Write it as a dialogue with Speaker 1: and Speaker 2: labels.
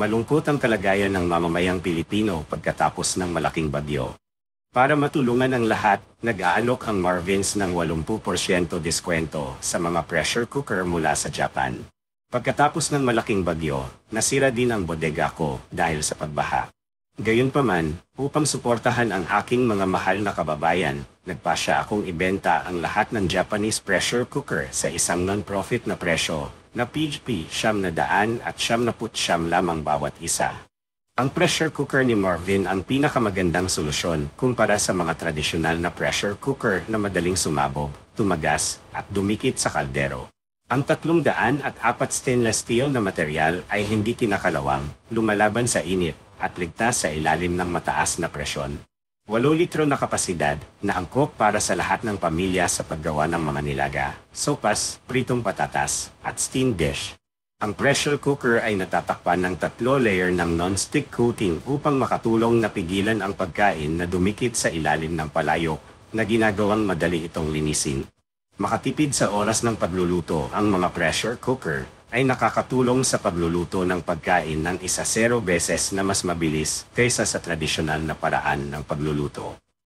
Speaker 1: Malungkot ang kalagayan ng mamamayang Pilipino pagkatapos ng malaking bagyo. Para matulungan ang lahat, nag-aalok ang Marvins ng 80% diskwento sa mga pressure cooker mula sa Japan. Pagkatapos ng malaking bagyo, nasira din ang bodega ko dahil sa pagbaha. Gayunpaman, upang suportahan ang aking mga mahal na kababayan, nagpasya akong ibenta ang lahat ng Japanese pressure cooker sa isang non-profit na presyo na PHP 900 at 99 lamang bawat isa. Ang pressure cooker ni Marvin ang pinakamagandang solusyon kumpara sa mga tradisyonal na pressure cooker na madaling sumabog, tumagas, at dumikit sa kaldero. Ang 304 stainless steel na material ay hindi kinakalawang, lumalaban sa init, at ligtas sa ilalim ng mataas na presyon. 8 litro na kapasidad na angkop para sa lahat ng pamilya sa paggawa ng mga nilaga, sopas, pritong patatas, at steamed dish. Ang pressure cooker ay natatakpan ng 3 layer ng non-stick coating upang makatulong na pigilan ang pagkain na dumikit sa ilalim ng palayok na ginagawang madali itong linisin. Makatipid sa oras ng pagluluto, ang mga pressure cooker ay nakakatulong sa pagluluto ng pagkain ng 10 beses na mas mabilis kaysa sa tradisyonal na paraan ng pagluluto.